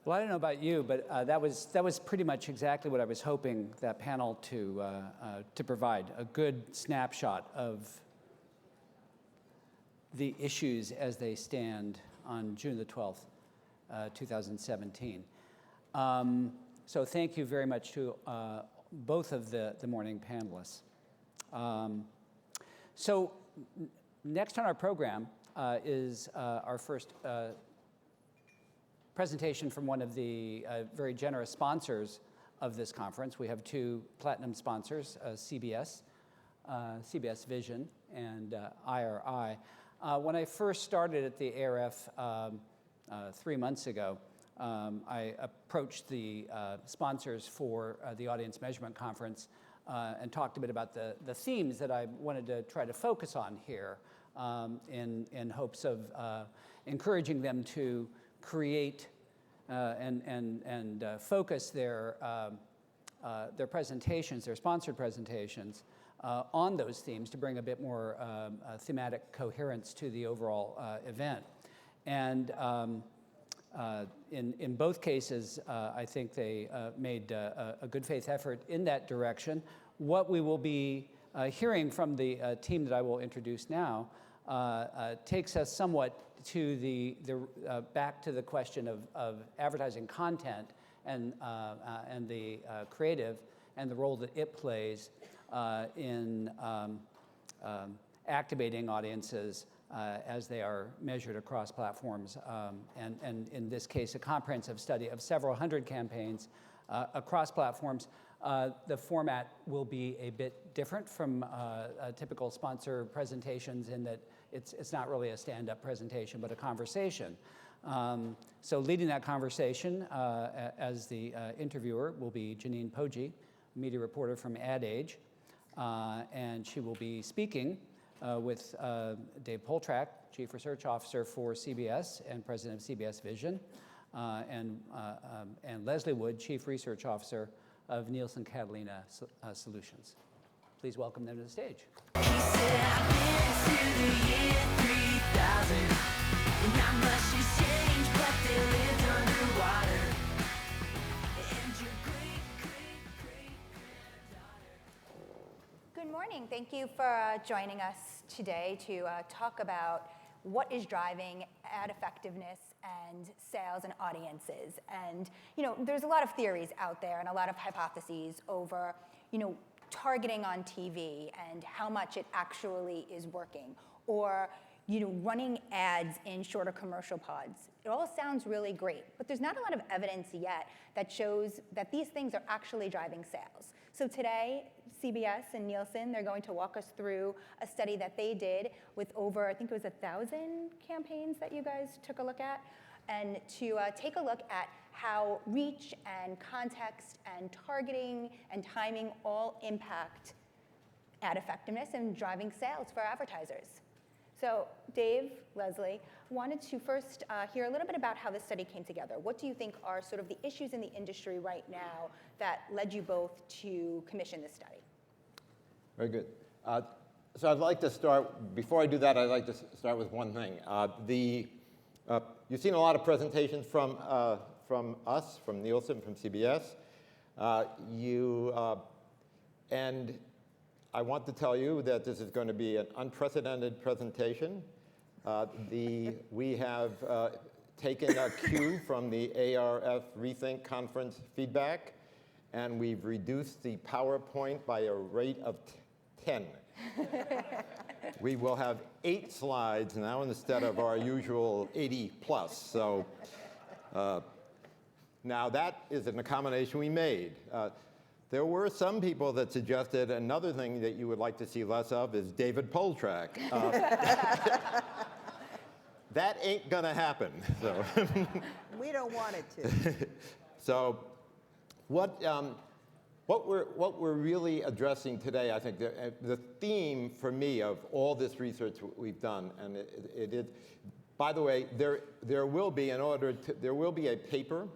Well, I don't know about you, but that was pretty much exactly what I was hoping that panel to provide, a good snapshot of the issues as they stand on June the 12th, 2017. So thank you very much to both of the morning panelists. So next on our program is our first presentation from one of the very generous sponsors of this conference. We have two platinum sponsors, CBS, CBS Vision, and IRI. When I first started at the ARF 3 months ago, I approached the sponsors for the Audience Measurement Conference and talked a bit about the themes that I wanted to try to focus on here in hopes of encouraging them to create and focus their presentations, their sponsored presentations, on those themes to bring a bit more thematic coherence to the overall event. And in both cases, I think they made a good faith effort in that direction. What we will be hearing from the team that I will introduce now takes us somewhat to back to the question of advertising content and the creative and the role that it plays in activating audiences as they are measured across platforms, and in this case, a comprehensive study of several hundred campaigns across platforms. The format will be a bit different from typical sponsor presentations in that it's not really a stand-up presentation, but a conversation. So leading that conversation as the interviewer will be Jeanine Poggi, media reporter from AdAge, and she will be speaking with Dave Poltrack, Chief Research Officer for CBS and President of CBS Vision, and Leslie Wood, Chief Research Officer of Nielsen Catalina Solutions. Please welcome them to the stage. He said, I've been to the year 3000, and not much has changed, but they lived underwater. And your great-great-great-granddaughter. Good morning. Thank you for joining us today to talk about what is driving ad effectiveness and sales and audiences. And, there's a lot of theories out there and a lot of hypotheses over, targeting on TV and how much it actually is working, or, running ads in shorter commercial pods. It all sounds really great, but there's not a lot of evidence yet that shows that these things are actually driving sales. So today, CBS and Nielsen, they're going to walk us through a study that they did with over, I think it was 1,000 campaigns that you guys took a look at, and to take a look at how reach and context and targeting and timing all impact ad effectiveness and driving sales for advertisers. So Dave, Leslie, wanted to first hear a little bit about how this study came together. What do you think are sort of the issues in the industry right now that led you both to commission this study? Very good. So I'd like to start, before I do that, I'd like to start with one thing. You've seen a lot of presentations from us, from Nielsen, from CBS. And I want to tell you that this is going to be an unprecedented presentation. We have taken a cue from the ARF Rethink conference feedback, and we've reduced the PowerPoint by a rate of 10. We will have 8 slides now instead of our usual 80 plus. So now that is an accommodation we made. There were some people that suggested another thing that you would like to see less of is David Poltrack. That ain't gonna happen. So we don't want it to. So what we're really addressing today, I think, the theme for me of all this research we've done, and it is, by the way, there will be a paper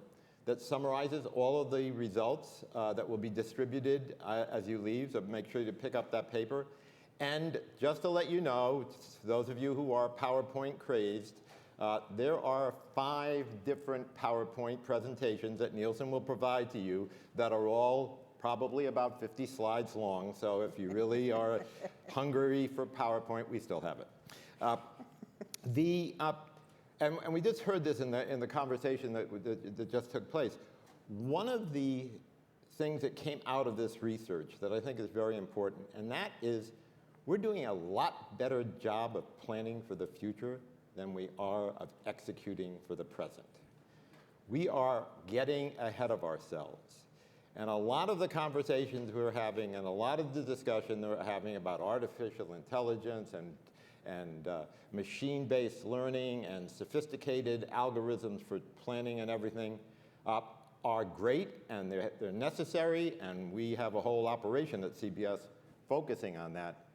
that summarizes all of the results that will be distributed as you leave, so make sure to pick up that paper. And just to let you know, those of you who are PowerPoint crazed, There are 5 different PowerPoint presentations that Nielsen will provide to you that are all probably about 50 slides long. So if you really are hungry for PowerPoint, we still have it. And we just heard this in the conversation that just took place. One of the things that came out of this research that I think is very important, and that is we're doing a lot better job of planning for the future than we are of executing for the present. We are getting ahead of ourselves. And a lot of the conversations we're having and a lot of the discussion that we're having about artificial intelligence and machine-based learning and sophisticated algorithms for planning and everything are great, and they're necessary, and we have a whole operation at CBS focusing on that.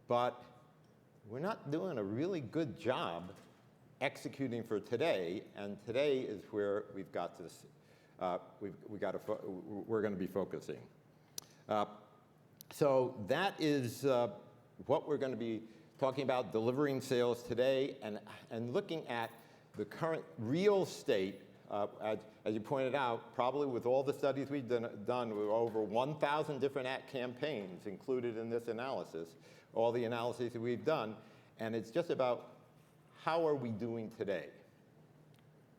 But we're not doing a really good job executing for today, and today is where we've got this. We're going to be focusing. So that is what we're going to be talking about, delivering sales today, and looking at the current real state. As you pointed out, probably with all the studies we've done, with over 1,000 different ad campaigns included in this analysis, all the analyses that we've done, and it's just about how are we doing today.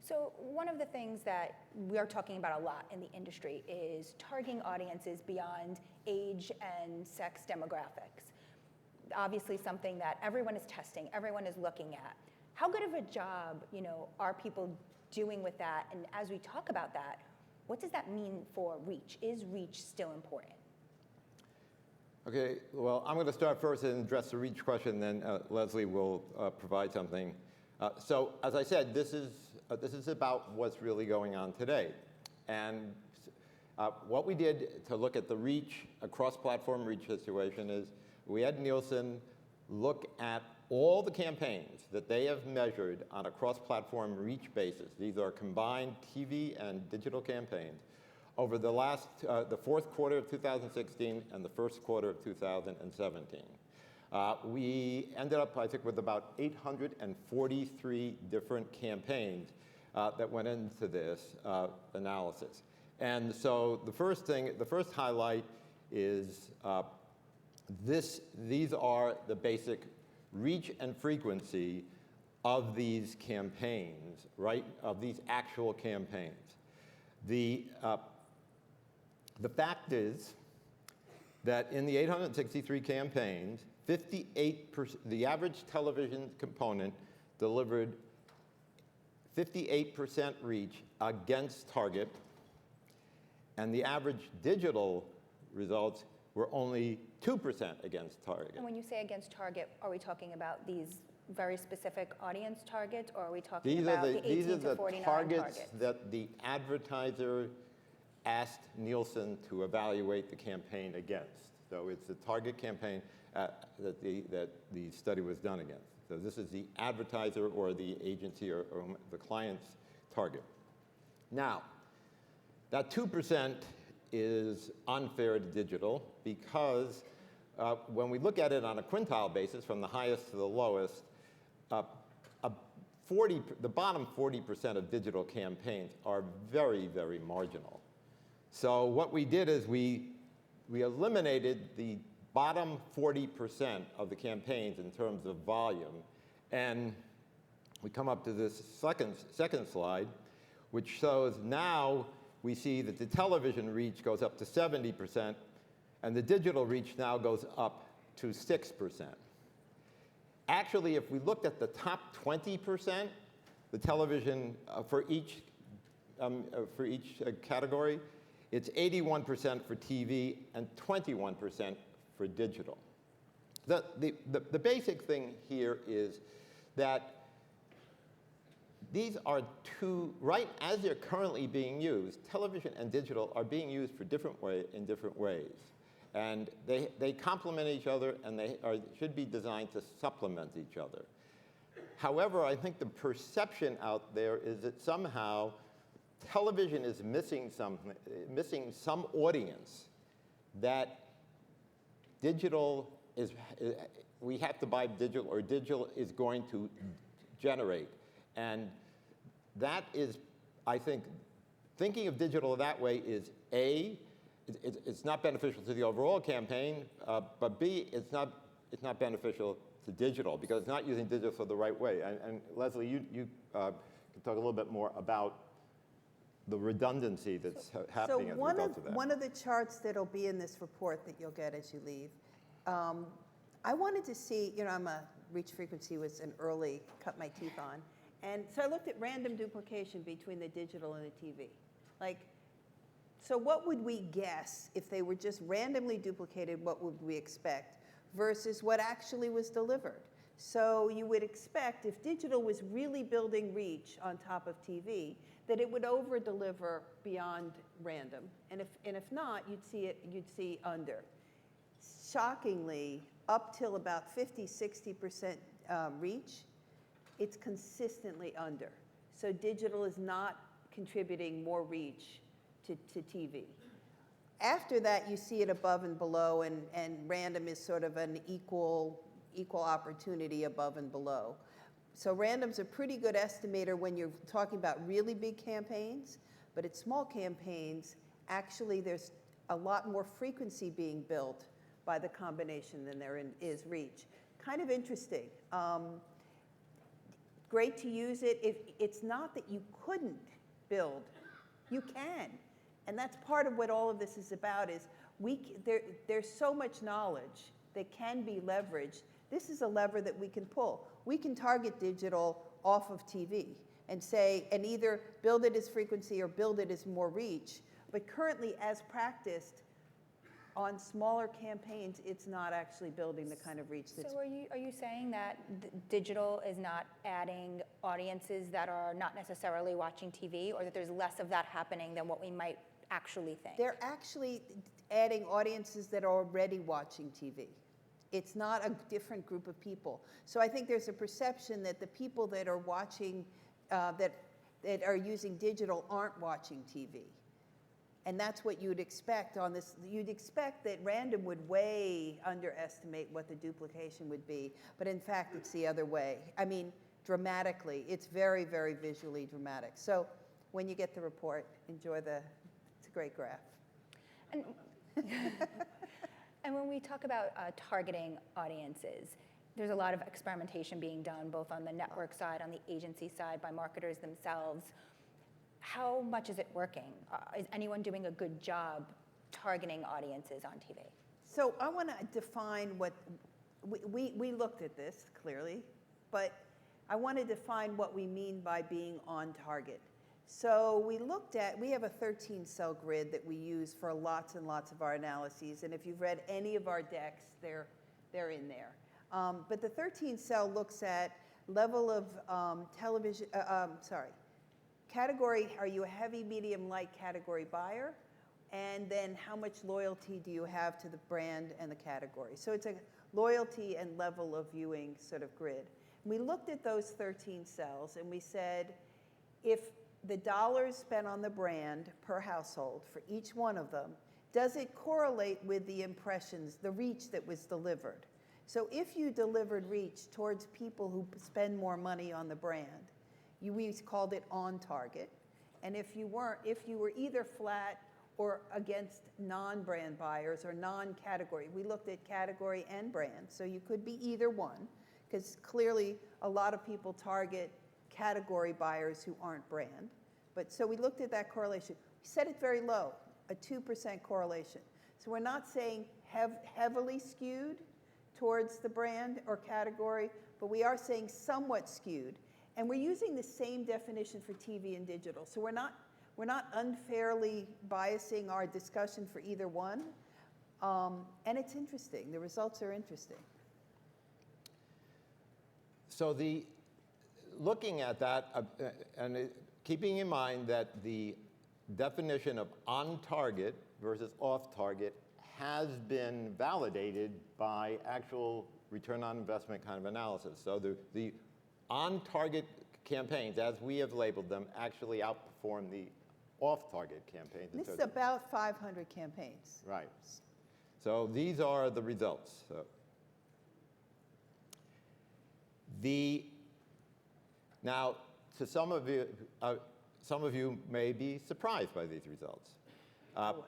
So one of the things that we are talking about a lot in the industry is targeting audiences beyond age and sex demographics. Obviously something that everyone is testing, everyone is looking at. How good of a job, are people doing with that? And as we talk about that, what does that mean for reach? Is reach still important? Okay, well, I'm going to start first and address the reach question, then Leslie will provide something. So as I said, this is about what's really going on today. And what we did to look at the reach, a cross-platform reach situation, is we had Nielsen look at all the campaigns that they have measured on a cross-platform reach basis. These are combined TV and digital campaigns over the the fourth quarter of 2016 and the first quarter of 2017. We ended up, I think, with about 843 different campaigns that went into this analysis. And so the first highlight is these are the basic reach and frequency of these campaigns, right? Of these actual campaigns. The fact is that in the 863 campaigns, 58%, the average television component delivered 58% reach against target, and the average digital results were only 2% against target. And when you say against target, are we talking about these very specific audience targets, or are we talking about the 18 to 49 targets that the advertiser asked Nielsen to evaluate the campaign against? So it's the target campaign that the study was done against. So this is the advertiser or the agency or the client's target. Now, that 2% is unfair to digital because when we look at it on a quintile basis, from the highest to the lowest, the bottom 40% of digital campaigns are very, very marginal. So what we did is we eliminated the bottom 40% of the campaigns in terms of volume, and we come up to this second slide, which shows now we see that the television reach goes up to 70%, and the digital reach now goes up to 6%. Actually, if we looked at the top 20%, the television for each category, it's 81% for TV and 21% for digital. The basic thing here is that these are two, right as they're currently being used, television and digital are being used in different ways. And they complement each other, and they should be designed to supplement each other. However, I think the perception out there is that somehow television is missing some audience that digital we have to buy digital, or digital is going to generate. And that is, I think, thinking of digital that way is A, it's not beneficial to the overall campaign, but B, it's not beneficial to digital because it's not using digital the right way. And Leslie, you can talk a little bit more about the redundancy that's happening as a result of that. One of the charts that'll be in this report that you'll get as you leave, I wanted to see, I'm a reach frequency was an early cut my teeth on. And so I looked at random duplication between the digital and the TV. So what would we guess if they were just randomly duplicated, what would we expect versus what actually was delivered? So you would expect if digital was really building reach on top of TV, that it would over-deliver beyond random. And if not, you'd see under. Shockingly, up till about 50–60% reach, it's consistently under. So digital is not contributing more reach to TV. After that, you see it above and below, and random is sort of an equal opportunity above and below. So random's a pretty good estimator when you're talking about really big campaigns, but at small campaigns, actually there's a lot more frequency being built by the combination than there is reach. Kind of interesting. Great to use it. It's not that you couldn't build, you can. And that's part of what all of this is about is there's so much knowledge that can be leveraged. This is a lever that we can pull. We can target digital off of TV and say, and either build it as frequency or build it as more reach. But currently, as practiced, on smaller campaigns, it's not actually building the kind of reach that's... So are you saying that digital is not adding audiences that are not necessarily watching TV, or that there's less of that happening than what we might actually think? They're actually adding audiences that are already watching TV. It's not a different group of people. So I think there's a perception that the people that are watching, that are using digital aren't watching TV. And that's what you'd expect on this. You'd expect that random would way underestimate what the duplication would be. But in fact, it's the other way. I mean, dramatically. It's very, very visually dramatic. So when you get the report, enjoy it's a great graph. And, and when we talk about targeting audiences, there's a lot of experimentation being done both on the network side, on the agency side, by marketers themselves. How much is it working? Is anyone doing a good job targeting audiences on TV? So I want to define what, we looked at this clearly, but I want to define what we mean by being on target. So we have a 13-cell grid that we use for lots and lots of our analyses, and if you've read any of our decks, they're in there. But the 13-cell looks at level of category, are you a heavy, medium, light category buyer? And then how much loyalty do you have to the brand and the category? So it's a loyalty and level of viewing sort of grid. We looked at those 13 cells and we said, if the dollars spent on the brand per household for each one of them, does it correlate with the impressions, the reach that was delivered? So if you delivered reach towards people who spend more money on the brand, we called it on target. And if you were either flat or against non-brand buyers or non-category, we looked at category and brand. So you could be either one, because clearly a lot of people target category buyers who aren't brand. But so we looked at that correlation. We set it very low, a 2% correlation. So we're not saying heavily skewed towards the brand or category, but we are saying somewhat skewed. And we're using the same definition for TV and digital. So we're not unfairly biasing our discussion for either one. And it's interesting. The results are interesting. So looking at that, keeping in mind that the definition of on target versus off target has been validated by actual return on investment kind of analysis. So the on-target campaigns, as we have labeled them, actually outperform the off-target campaigns. This is about 500 campaigns. Right. So these are the results. Now, So some of you may be surprised by these results. I was.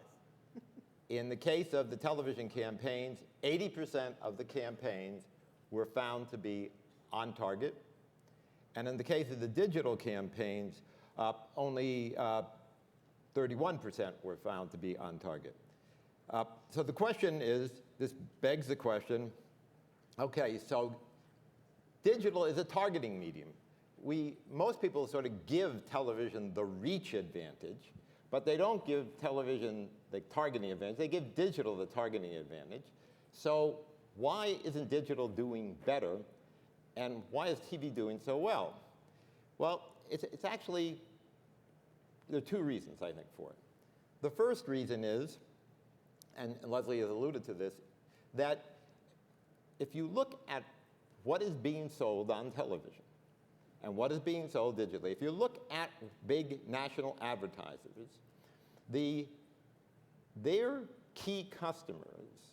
In the case of the television campaigns, 80% of the campaigns were found to be on target. And in the case of the digital campaigns, only 31% were found to be on target. So the question is, this begs the question, okay, so digital is a targeting medium. Most people sort of give television the reach advantage, but they don't give television the targeting advantage. They give digital the targeting advantage. So why isn't digital doing better, and why is TV doing so well? Well, it's actually, there are two reasons, I think, for it. The first reason is, and Leslie has alluded to this, that if you look at what is being sold on television and what is being sold digitally, if you look at big national advertisers, their key customers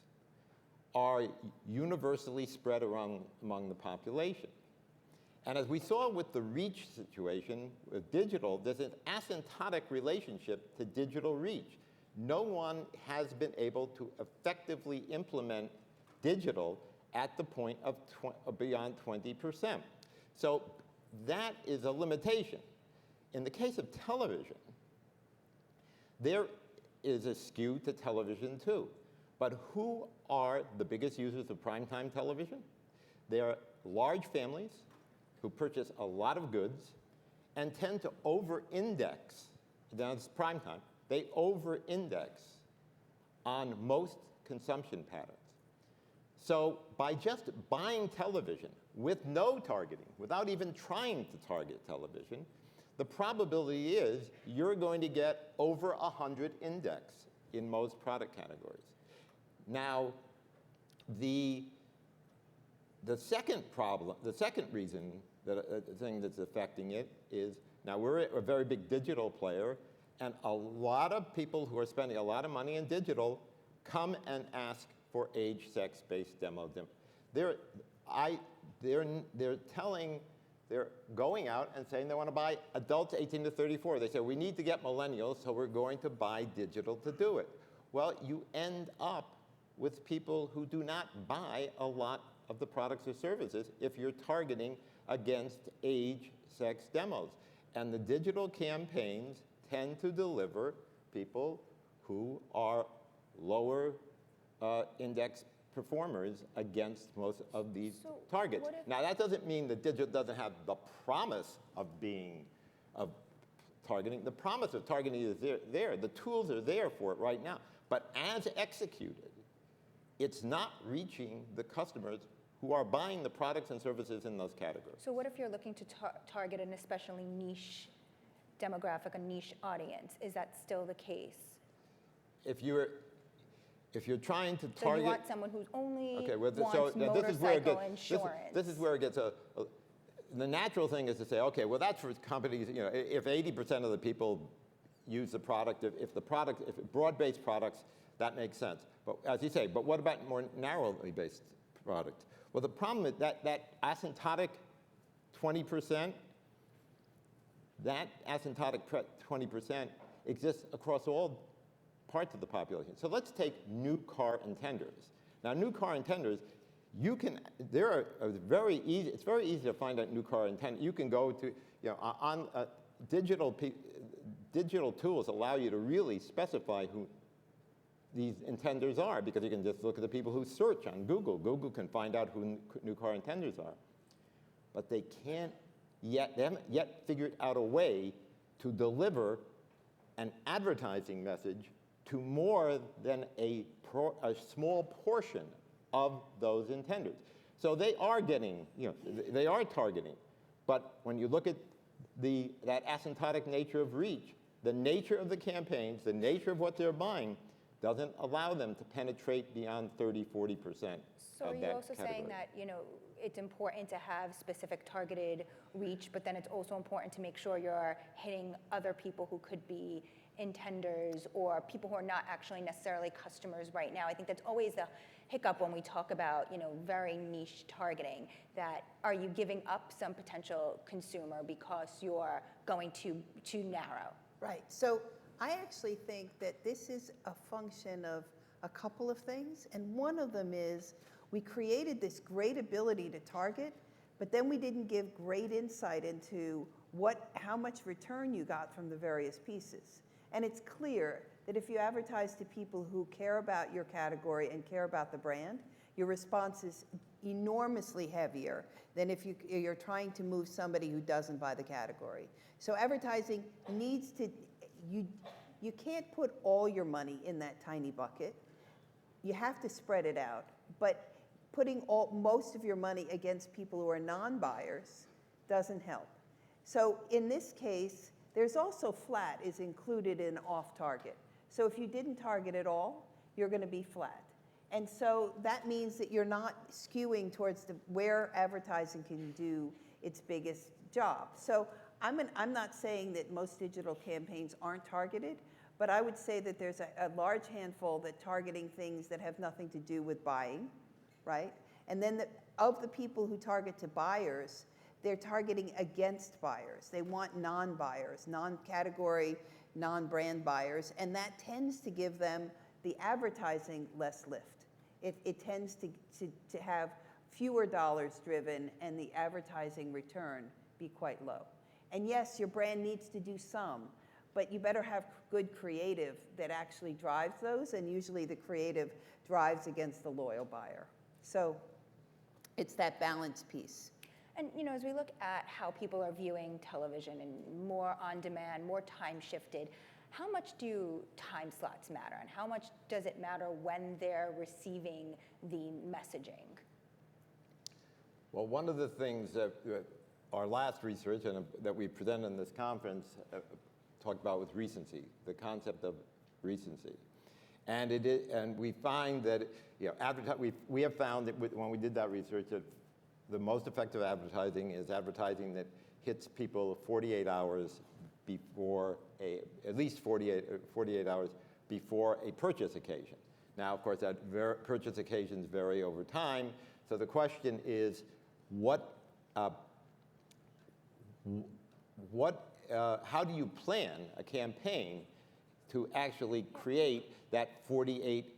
are universally spread around among the population. And as we saw with the reach situation with digital, there's an asymptotic relationship to digital reach. No one has been able to effectively implement digital at the point of beyond 20%. So that is a limitation. In the case of television, there is a skew to television too. But who are the biggest users of primetime television? They are large families who purchase a lot of goods and tend to over-index, that's primetime, they over-index on most consumption patterns. So by just buying television with no targeting, without even trying to target television, the probability is you're going to get over 100 index in most product categories. Now, the second problem, the second reason, thing that's affecting it is, now we're a very big digital player, and a lot of people who are spending a lot of money in digital come and ask for age, sex-based demo. They're going out and saying they want to buy adults 18 to 34. They say, we need to get millennials, so we're going to buy digital to do it. Well, you end up with people who do not buy a lot of the products or services if you're targeting against age, sex demos. And the digital campaigns tend to deliver people who are lower index performers against most of these targets. Now, that doesn't mean that digital doesn't have the promise of targeting. The promise of targeting is there. The tools are there for it right now. But as executed, it's not reaching the customers who are buying the products and services in those categories. So what if you're looking to target an especially niche demographic, a niche audience? Is that still the case? If you're trying to target... So you want someone who's only wants motorcycle insurance. This is where it gets the natural thing is to say, okay, well, that's for companies, if 80% of the people use the product, if broad-based products, that makes sense. But as you say, but what about more narrowly based product? Well, the problem is that asymptotic 20%, that asymptotic 20% exists across all parts of the population. So let's take new car intenders. Now, new car intenders, it's very easy to find out new car intenders. You can go to, digital tools allow you to really specify who these intenders are, because you can just look at the people who search on Google. Google can find out who new car intenders are. But they haven't yet figured out a way to deliver an advertising message to more than a small portion of those intenders. So they are getting, they are targeting. But when you look at that asymptotic nature of reach, the nature of the campaigns, the nature of what they're buying, doesn't allow them to penetrate beyond 30, 40% So of that are you also category. saying that, it's important to have specific targeted reach, but then it's also important to make sure you're hitting other people who could be intenders or people who are not actually necessarily customers right now? I think that's always the hiccup when we talk about, very niche targeting, that are you giving up some potential consumer because you're going too narrow? Right. So I actually think that this is a function of a couple of things. And one of them is we created this great ability to target, but then we didn't give great insight into how much return you got from the various pieces. And it's clear that if you advertise to people who care about your category and care about the brand, your response is enormously heavier than if you're trying to move somebody who doesn't buy the category. So advertising needs to, you can't put all your money in that tiny bucket. You have to spread it out. But putting most of your money against people who are non-buyers doesn't help. So in this case, there's also flat is included in off-target. So if you didn't target at all, you're going to be flat. And so that means that you're not skewing towards where advertising can do its biggest job. So I'm not saying that most digital campaigns aren't targeted, but I would say that there's a large handful that targeting things that have nothing to do with buying, right? And then of the people who target to buyers, they're targeting against buyers. They want non-buyers, non-category, non-brand buyers, and that tends to give them the advertising less lift. It tends to have fewer dollars driven and the advertising return be quite low. And yes, your brand needs to do some, but you better have good creative that actually drives those, and usually the creative drives against the loyal buyer. So it's that balance piece. And as we look at how people are viewing television and more on demand, more time shifted, how much do time slots matter, and how much does it matter when they're receiving the messaging? Well, one of the things that our last research and that we presented in this conference talked about was recency, the concept of recency. And we find that, we have found that when we did that research that the most effective advertising is advertising that hits people 48 hours before at least 48 hours before a purchase occasion. Now, of course, purchase occasions vary over time. So the question is, how do you plan a campaign to actually create that 48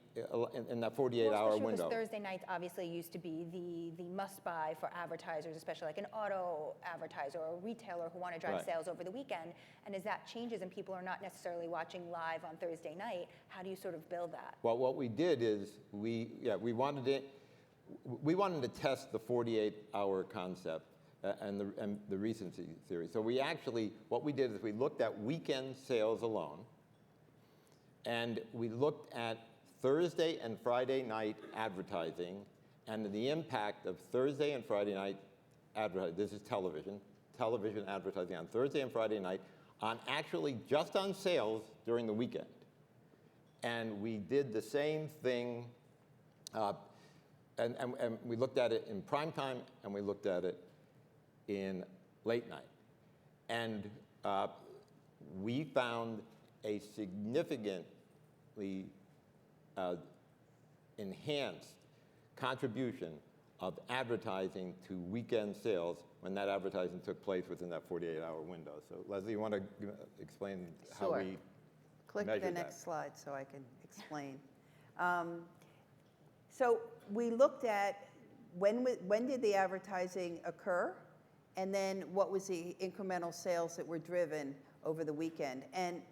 in that 48-hour window? Because Thursday nights obviously used to be the must-buy for advertisers, especially like an auto advertiser or a retailer who want to drive Right. sales over the weekend. And as that changes and people are not necessarily watching live on Thursday night, how do you sort of build that? Well, what we did is we wanted to test the 48-hour concept and the recency theory. So what we did is we looked at weekend sales alone, and we looked at Thursday and Friday night advertising and the impact of Thursday and Friday night advertising. This is television advertising on Thursday and Friday night on actually just on sales during the weekend. And we did the same thing, and we looked at it in prime time and we looked at it in late night. And we found a significantly enhanced contribution of advertising to weekend sales when that advertising took place within that 48-hour window. So Leslie, you want to explain how we Click measured the that? next slide so I can explain. So we looked at when did the advertising occur, and then what was the incremental sales that were driven over the weekend. And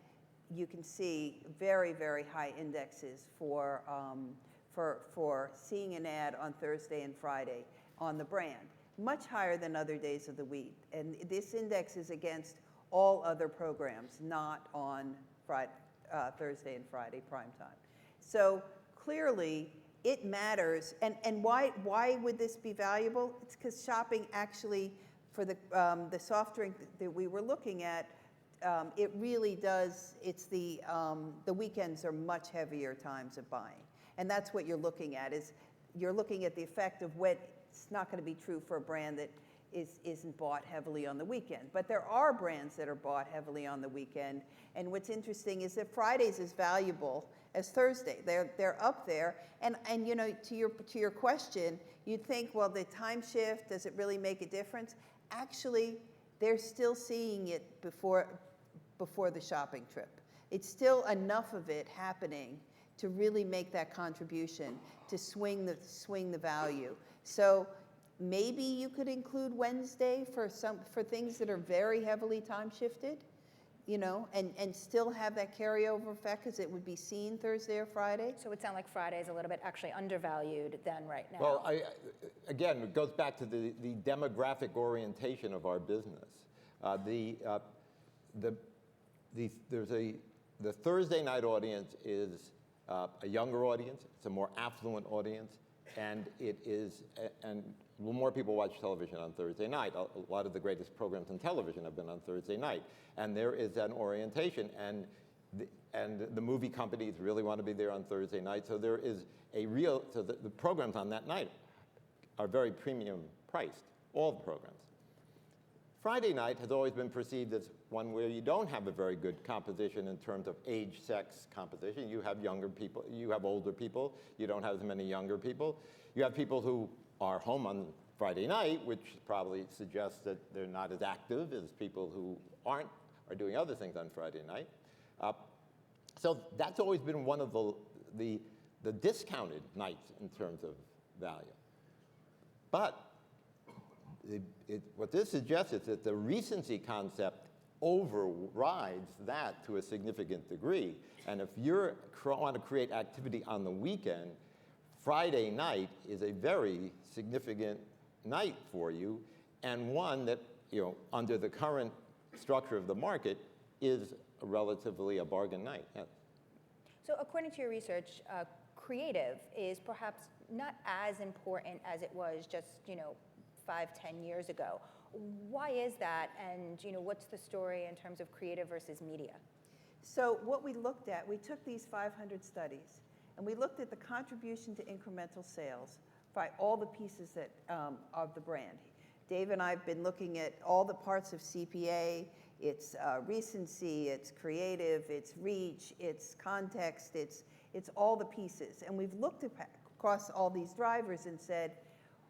you can see very, very high indexes for seeing an ad on Thursday and Friday on the brand, much higher than other days of the week. And this index is against all other programs, not on Thursday and Friday prime time. So clearly, it matters. And why would this be valuable? It's because shopping actually, for the soft drink that we were looking at, it really does, the weekends are much heavier times of buying. And that's what you're looking at, is you're looking at the effect of when it's not going to be true for a brand that isn't bought heavily on the weekend. But there are brands that are bought heavily on the weekend. And what's interesting is that Friday's as valuable as Thursday. They're up there. And you know, to your question, you'd think, well, the time shift, does it really make a difference? Actually, they're still seeing it before the shopping trip. It's still enough of it happening to really make that contribution, to swing the value. So maybe you could include Wednesday for things that are very heavily time shifted, you know, and still have that carryover effect because it would be seen Thursday or Friday. So it would sound like Friday is a little bit actually undervalued then right now. Well, again, it goes back to the demographic orientation of our business. The Thursday night audience is a younger audience. It's a more affluent audience, and more people watch television on Thursday night. A lot of the greatest programs on television have been on Thursday night, and there is an orientation, and the movie companies really want to be there on Thursday night. So there is the programs on that night are very premium priced, all the programs. Friday night has always been perceived as one where you don't have a very good composition in terms of age, sex composition. You have younger people, you have older people, you don't have as many younger people. You have people who are home on Friday night, which probably suggests that they're not as active as people who are doing other things on Friday night. So that's always been one of the discounted nights in terms of value. But what this suggests is that the recency concept overrides that to a significant degree. And if you want to create activity on the weekend, Friday night is a very significant night for you, and one that, you know, under the current structure of the market is relatively a bargain night. Yes. So according to your research, creative is perhaps not as important as it was just, you know, 5-10 years ago. Why is that, and you know, what's the story in terms of creative versus media? So what we looked at, we took these 500 studies, and we looked at the contribution to incremental sales by all the pieces that, of the brand. Dave and I have been looking at all the parts of CPA. It's recency, it's creative, it's reach, it's context, it's all the pieces. And we've looked across all these drivers and said,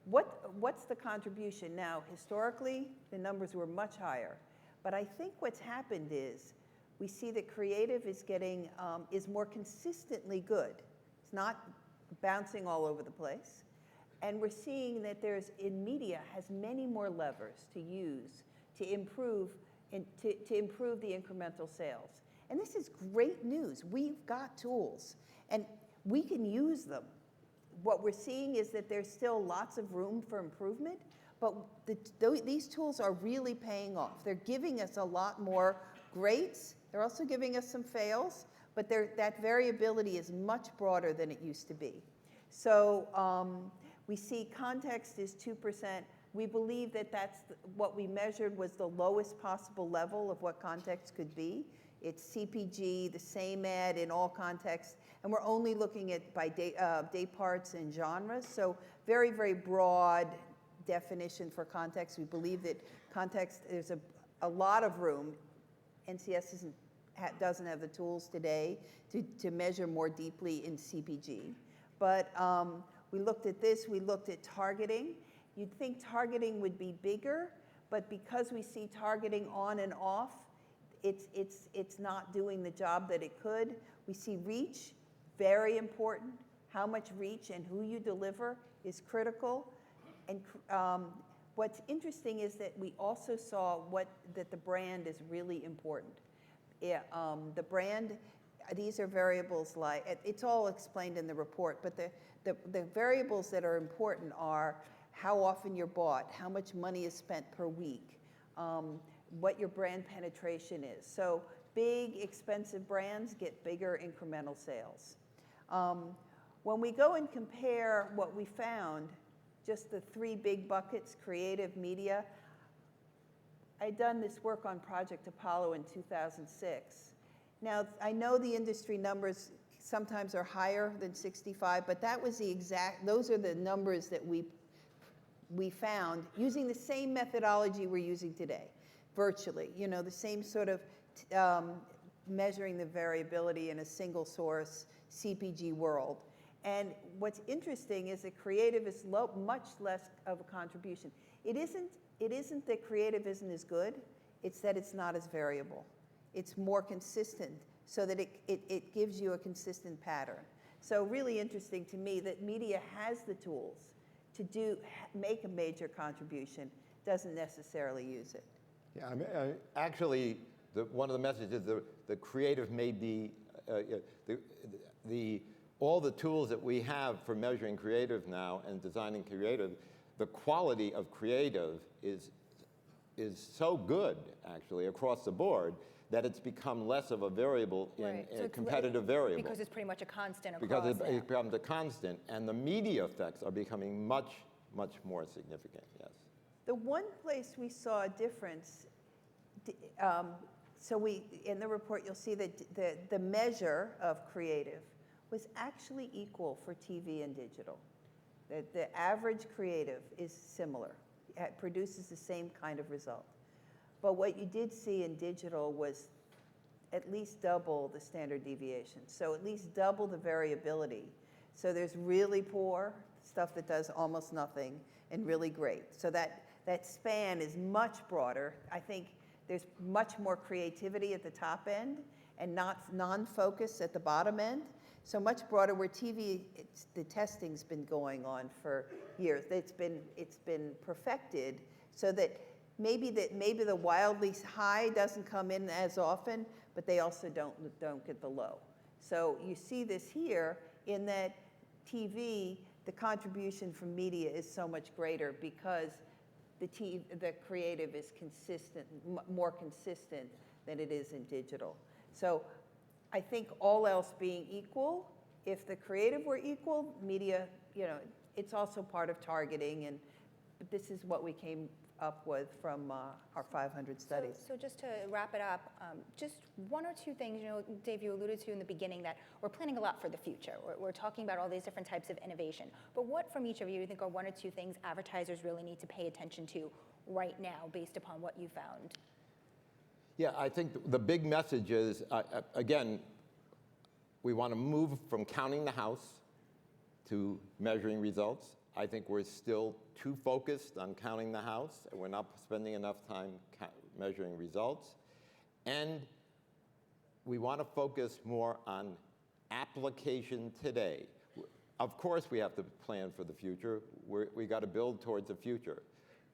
what's the contribution? Now, historically, the numbers were much higher. But I think what's happened is we see that creative is more consistently good. It's not bouncing all over the place. And we're seeing that in media has many more levers to use to improve the incremental sales. And this is great news. We've got tools, and we can use them. What we're seeing is that there's still lots of room for improvement, but these tools are really paying off. They're giving us a lot more greats. They're also giving us some fails, but that variability is much broader than it used to be. So we see context is 2%. We believe that what we measured was the lowest possible level of what context could be. It's CPG, the same ad in all contexts, and we're only looking at by day parts and genres. So very, very broad definition for context. We believe that context, there's a lot of room. NCS doesn't have the tools today to measure more deeply in CPG. But we looked at this, we looked at targeting. You'd think targeting would be bigger, but because we see targeting on and off, it's not doing the job that it could. We see reach, very important. How much reach and who you deliver is critical. And what's interesting is that we also saw that the brand is really important. The brand, these are variables like, it's all explained in the report, but the variables that are important are how often you're bought, how much money is spent per week, what your brand penetration is. So big, expensive brands get bigger incremental sales. When we go and compare what we found, just the 3 big buckets, creative, media, I'd done this work on Project Apollo in 2006. Now, I know the industry numbers sometimes are higher than 65, but that was those are the numbers that we we found, using the same methodology we're using today, virtually, the same sort of measuring the variability in a single source CPG world. And what's interesting is that creative is much less of a contribution. It isn't that creative isn't as good, it's that it's not as variable. It's more consistent so that it gives you a consistent pattern. So really interesting to me that media has the tools to make a major contribution, doesn't necessarily use it. Yeah, actually, one of the messages, the creative may be, all the tools that we have for measuring creative now and designing creative, the quality of creative is so good, actually, across the board, that it's become less of a variable in So a competitive variable. Because it's pretty much a constant across. Because it now. becomes a constant, and the media effects are becoming much, much more significant, yes. The one place we saw a difference, in the report you'll see that the measure of creative was actually equal for TV and digital. That the average creative is similar. It produces the same kind of result. But what you did see in digital was at least double the standard deviation. So at least double the variability. So there's really poor, stuff that does almost nothing, and really great. So that span is much broader. I think there's much more creativity at the top end and not non-focus at the bottom end. So much broader, where TV, the testing's been going on for years. It's been perfected so that maybe the wildly high doesn't come in as often, but they also don't get the low. So you see this here in that TV, the contribution from media is so much greater because the creative is consistent, more consistent than it is in digital. So I think all else being equal, if the creative were equal, media, it's also part of targeting, but this is what we came up with from our 500 studies. So just to wrap it up, just one or two things, Dave, you alluded to in the beginning that we're planning a lot for the future. We're talking about all these different types of innovation. But what from each of you think are one or two things advertisers really need to pay attention to right now based upon what you found? Yeah, I think the big message is, again, we want to move from counting the house to measuring results. I think we're still too focused on counting the house, and we're not spending enough time measuring results. And we want to focus more on application today. Of course, we have to plan for the future. We got to build towards the future.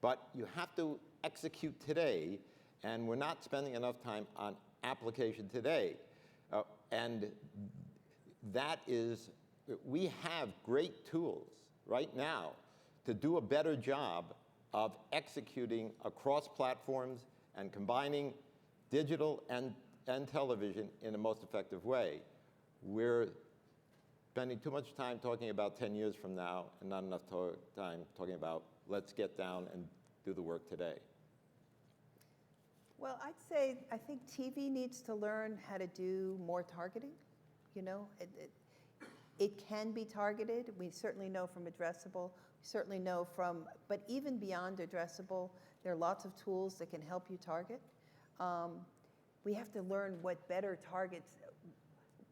But you have to execute today, and we're not spending enough time on application today. And that is, we have great tools right now to do a better job of executing across platforms and combining digital and television in the most effective way. We're spending too much time talking about 10 years from now and not enough time talking about let's get down and do the work today. Well, I'd say I think TV needs to learn how to do more targeting. It can be targeted. We certainly know from addressable. We certainly know from, but even beyond addressable, there are lots of tools that can help you target. We have to learn what better targets.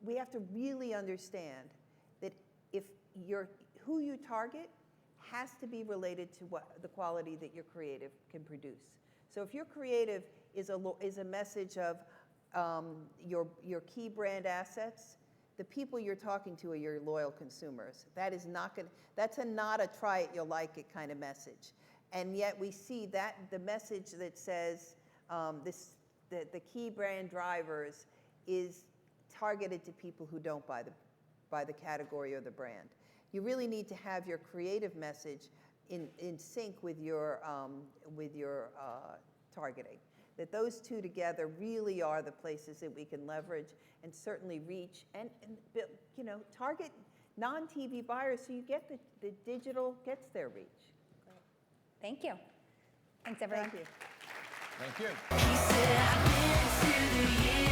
We have to really understand that who you target has to be related to the quality that your creative can produce. So if your creative is a message of your key brand assets, the people you're talking to are your loyal consumers. That is not that's not a try it, you'll like it kind of message. And yet we see that the message that says the key brand drivers is targeted to people who don't buy the category or the brand. You really need to have your creative message in sync with your targeting. That those two together really are the places that we can leverage and certainly reach and target non-TV buyers so you get the digital gets their reach. Great. Thank you. Thanks, everyone. Thank you. Thank you. He said, I've been to the